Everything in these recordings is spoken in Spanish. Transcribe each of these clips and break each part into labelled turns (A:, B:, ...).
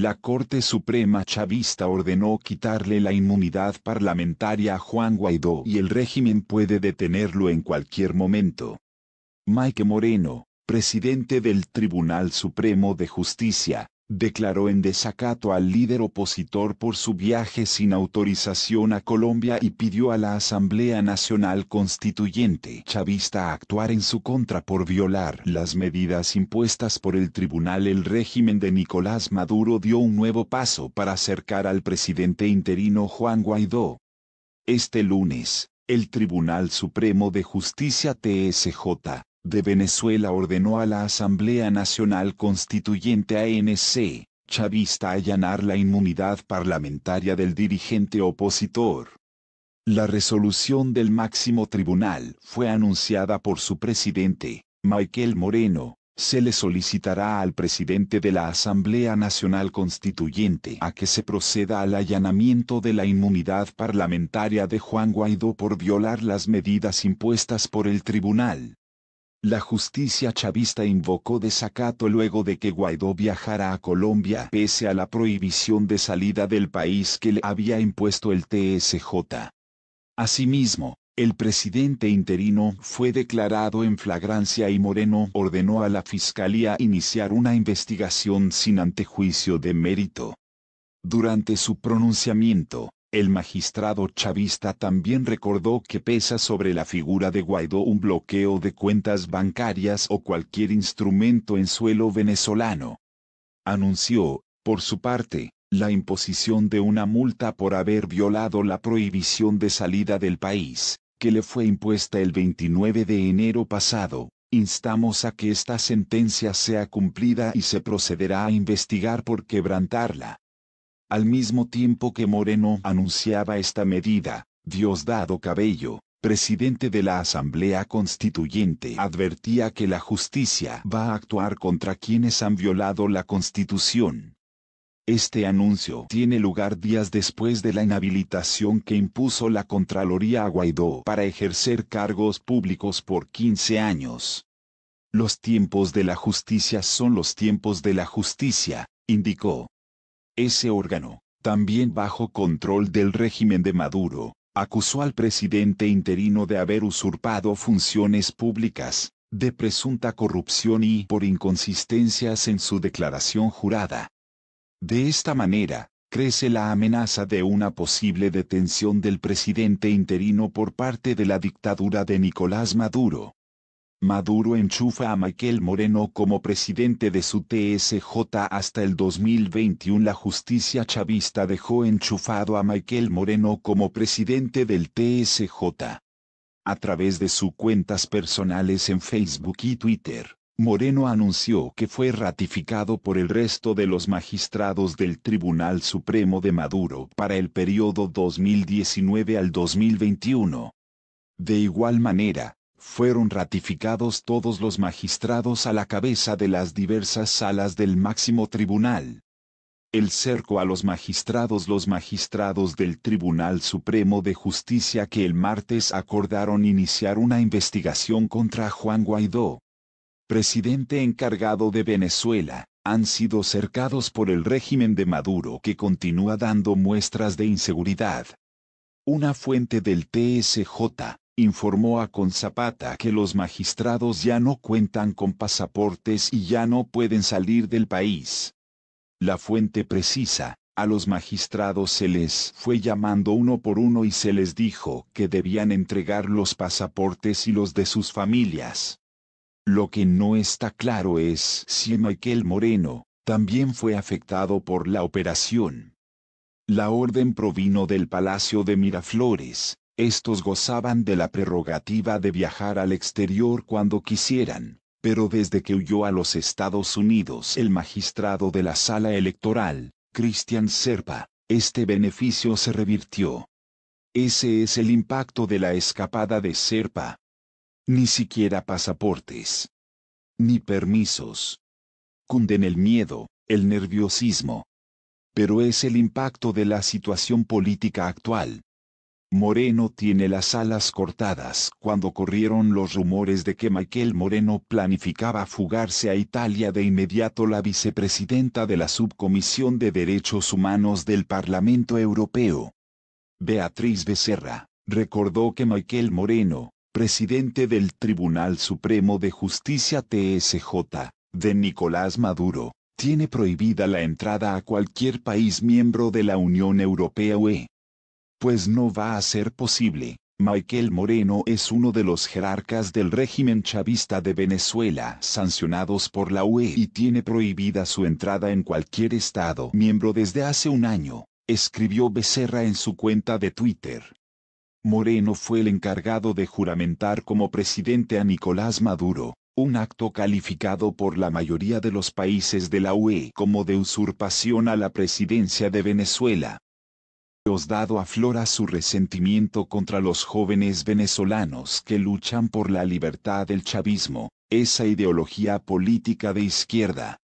A: La Corte Suprema chavista ordenó quitarle la inmunidad parlamentaria a Juan Guaidó y el régimen puede detenerlo en cualquier momento. Mike Moreno, presidente del Tribunal Supremo de Justicia, declaró en desacato al líder opositor por su viaje sin autorización a Colombia y pidió a la Asamblea Nacional Constituyente chavista actuar en su contra por violar las medidas impuestas por el tribunal. El régimen de Nicolás Maduro dio un nuevo paso para acercar al presidente interino Juan Guaidó. Este lunes, el Tribunal Supremo de Justicia TSJ de Venezuela ordenó a la Asamblea Nacional Constituyente ANC chavista allanar la inmunidad parlamentaria del dirigente opositor. La resolución del máximo tribunal fue anunciada por su presidente, Michael Moreno. Se le solicitará al presidente de la Asamblea Nacional Constituyente a que se proceda al allanamiento de la inmunidad parlamentaria de Juan Guaidó por violar las medidas impuestas por el tribunal. La justicia chavista invocó desacato luego de que Guaidó viajara a Colombia pese a la prohibición de salida del país que le había impuesto el TSJ. Asimismo, el presidente interino fue declarado en flagrancia y Moreno ordenó a la Fiscalía iniciar una investigación sin antejuicio de mérito. Durante su pronunciamiento, el magistrado chavista también recordó que pesa sobre la figura de Guaidó un bloqueo de cuentas bancarias o cualquier instrumento en suelo venezolano. Anunció, por su parte, la imposición de una multa por haber violado la prohibición de salida del país, que le fue impuesta el 29 de enero pasado. Instamos a que esta sentencia sea cumplida y se procederá a investigar por quebrantarla. Al mismo tiempo que Moreno anunciaba esta medida, Diosdado Cabello, presidente de la Asamblea Constituyente, advertía que la justicia va a actuar contra quienes han violado la Constitución. Este anuncio tiene lugar días después de la inhabilitación que impuso la Contraloría a Guaidó para ejercer cargos públicos por 15 años. Los tiempos de la justicia son los tiempos de la justicia, indicó. Ese órgano, también bajo control del régimen de Maduro, acusó al presidente interino de haber usurpado funciones públicas, de presunta corrupción y por inconsistencias en su declaración jurada. De esta manera, crece la amenaza de una posible detención del presidente interino por parte de la dictadura de Nicolás Maduro. Maduro enchufa a Michael Moreno como presidente de su TSJ hasta el 2021. La justicia chavista dejó enchufado a Michael Moreno como presidente del TSJ. A través de sus cuentas personales en Facebook y Twitter, Moreno anunció que fue ratificado por el resto de los magistrados del Tribunal Supremo de Maduro para el periodo 2019 al 2021. De igual manera, fueron ratificados todos los magistrados a la cabeza de las diversas salas del máximo tribunal. El cerco a los magistrados del Tribunal Supremo de Justicia que el martes acordaron iniciar una investigación contra Juan Guaidó, presidente encargado de Venezuela, han sido cercados por el régimen de Maduro que continúa dando muestras de inseguridad. Una fuente del TSJ informó a Conzapata que los magistrados ya no cuentan con pasaportes y ya no pueden salir del país. La fuente precisa, a los magistrados se les fue llamando uno por uno y se les dijo que debían entregar los pasaportes y los de sus familias. Lo que no está claro es si Michael Moreno también fue afectado por la operación. La orden provino del Palacio de Miraflores. Estos gozaban de la prerrogativa de viajar al exterior cuando quisieran, pero desde que huyó a los Estados Unidos el magistrado de la Sala Electoral, Cristian Serpa, este beneficio se revirtió. Ese es el impacto de la escapada de Serpa. Ni siquiera pasaportes. Ni permisos. Cunden el miedo, el nerviosismo. Pero es el impacto de la situación política actual. Moreno tiene las alas cortadas. Cuando corrieron los rumores de que Michael Moreno planificaba fugarse a Italia, de inmediato la vicepresidenta de la Subcomisión de Derechos Humanos del Parlamento Europeo, Beatriz Becerra, recordó que Michael Moreno, presidente del Tribunal Supremo de Justicia TSJ, de Nicolás Maduro, tiene prohibida la entrada a cualquier país miembro de la Unión Europea UE. Pues no va a ser posible. Michael Moreno es uno de los jerarcas del régimen chavista de Venezuela sancionados por la UE y tiene prohibida su entrada en cualquier estado miembro desde hace un año, escribió Becerra en su cuenta de Twitter. Moreno fue el encargado de juramentar como presidente a Nicolás Maduro, un acto calificado por la mayoría de los países de la UE como de usurpación a la presidencia de Venezuela. Diosdado aflora su resentimiento contra los jóvenes venezolanos que luchan por la libertad del chavismo, esa ideología política de izquierda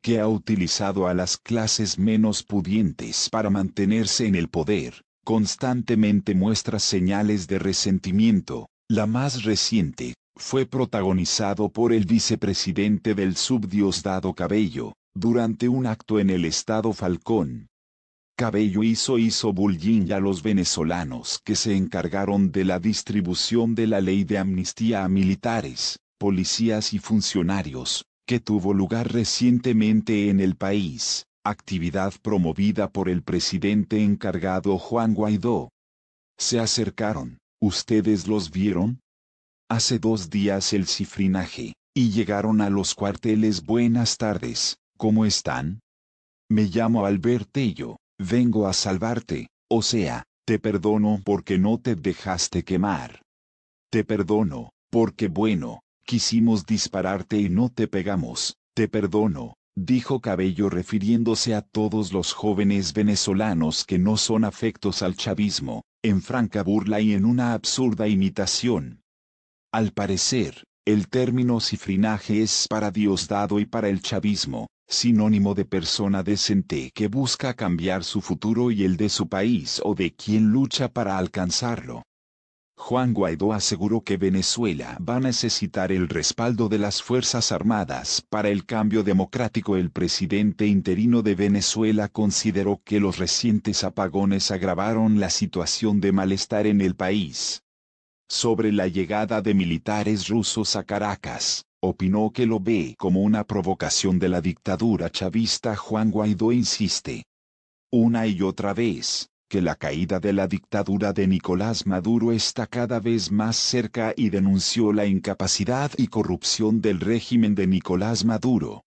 A: que ha utilizado a las clases menos pudientes para mantenerse en el poder. Constantemente muestra señales de resentimiento. La más reciente fue protagonizado por el vicepresidente del SUB, Diosdado Cabello, durante un acto en el estado Falcón. Cabello hizo bullying a los venezolanos que se encargaron de la distribución de la ley de amnistía a militares, policías y funcionarios, que tuvo lugar recientemente en el país, actividad promovida por el presidente encargado Juan Guaidó. Se acercaron, ¿ustedes los vieron? Hace 2 días el cifrinaje, y llegaron a los cuarteles. Buenas tardes, ¿cómo están? Me llamo Albertello. Vengo a salvarte, o sea, te perdono porque no te dejaste quemar. Te perdono, porque bueno, quisimos dispararte y no te pegamos. Te perdono, dijo Cabello refiriéndose a todos los jóvenes venezolanos que no son afectos al chavismo, en franca burla y en una absurda imitación. Al parecer, el término cifrinaje es para Diosdado y para el chavismo sinónimo de persona decente que busca cambiar su futuro y el de su país o de quien lucha para alcanzarlo. Juan Guaidó aseguró que Venezuela va a necesitar el respaldo de las Fuerzas Armadas para el cambio democrático. El presidente interino de Venezuela consideró que los recientes apagones agravaron la situación de malestar en el país. Sobre la llegada de militares rusos a Caracas, opinó que lo ve como una provocación de la dictadura chavista. Juan Guaidó insiste una y otra vez que la caída de la dictadura de Nicolás Maduro está cada vez más cerca y denunció la incapacidad y corrupción del régimen de Nicolás Maduro.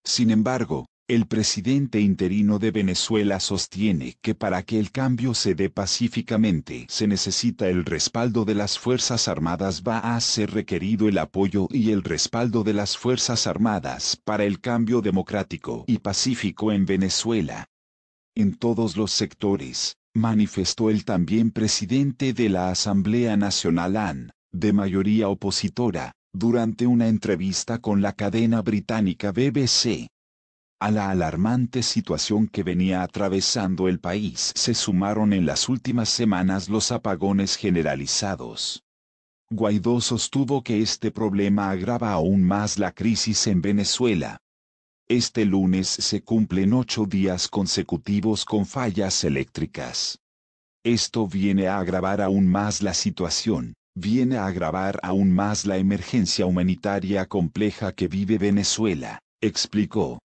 A: Sin embargo, el presidente interino de Venezuela sostiene que para que el cambio se dé pacíficamente se necesita el respaldo de las Fuerzas Armadas. Va a ser requerido el apoyo y el respaldo de las Fuerzas Armadas para el cambio democrático y pacífico en Venezuela. En todos los sectores, manifestó el también presidente de la Asamblea Nacional AN, de mayoría opositora, durante una entrevista con la cadena británica BBC. A la alarmante situación que venía atravesando el país se sumaron en las últimas semanas los apagones generalizados. Guaidó sostuvo que este problema agrava aún más la crisis en Venezuela. Este lunes se cumplen 8 días consecutivos con fallas eléctricas. Esto viene a agravar aún más la situación, viene a agravar aún más la emergencia humanitaria compleja que vive Venezuela, explicó.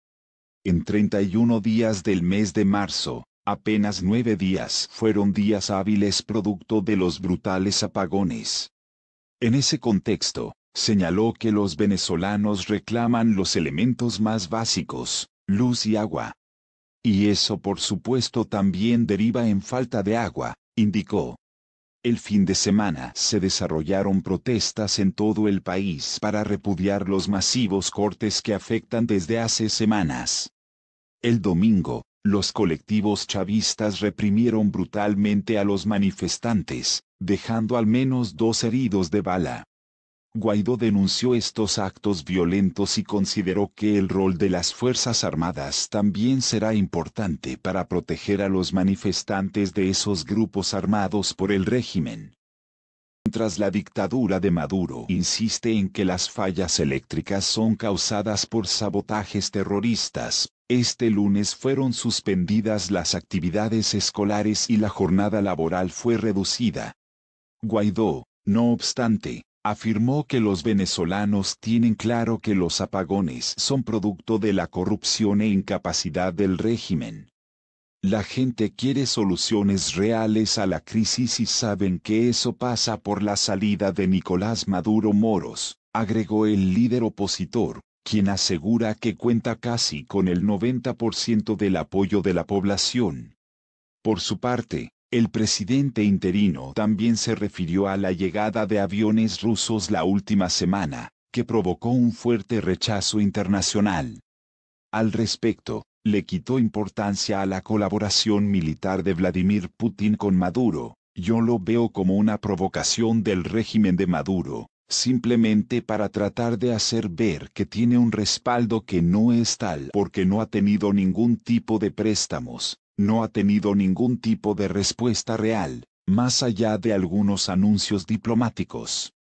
A: En 31 días del mes de marzo, apenas 9 días fueron días hábiles producto de los brutales apagones. En ese contexto, señaló que los venezolanos reclaman los elementos más básicos, luz y agua. Y eso por supuesto también deriva en falta de agua, indicó. El fin de semana se desarrollaron protestas en todo el país para repudiar los masivos cortes que afectan desde hace semanas. El domingo, los colectivos chavistas reprimieron brutalmente a los manifestantes, dejando al menos 2 heridos de bala. Guaidó denunció estos actos violentos y consideró que el rol de las Fuerzas Armadas también será importante para proteger a los manifestantes de esos grupos armados por el régimen. Mientras la dictadura de Maduro insiste en que las fallas eléctricas son causadas por sabotajes terroristas, este lunes fueron suspendidas las actividades escolares y la jornada laboral fue reducida. Guaidó, no obstante, afirmó que los venezolanos tienen claro que los apagones son producto de la corrupción e incapacidad del régimen. La gente quiere soluciones reales a la crisis y saben que eso pasa por la salida de Nicolás Maduro Moros, agregó el líder opositor, quien asegura que cuenta casi con el 90% del apoyo de la población. Por su parte, el presidente interino también se refirió a la llegada de aviones rusos la última semana, que provocó un fuerte rechazo internacional. Al respecto, le quitó importancia a la colaboración militar de Vladimir Putin con Maduro. Yo lo veo como una provocación del régimen de Maduro, simplemente para tratar de hacer ver que tiene un respaldo que no es tal porque no ha tenido ningún tipo de préstamos. No ha tenido ningún tipo de respuesta real, más allá de algunos anuncios diplomáticos.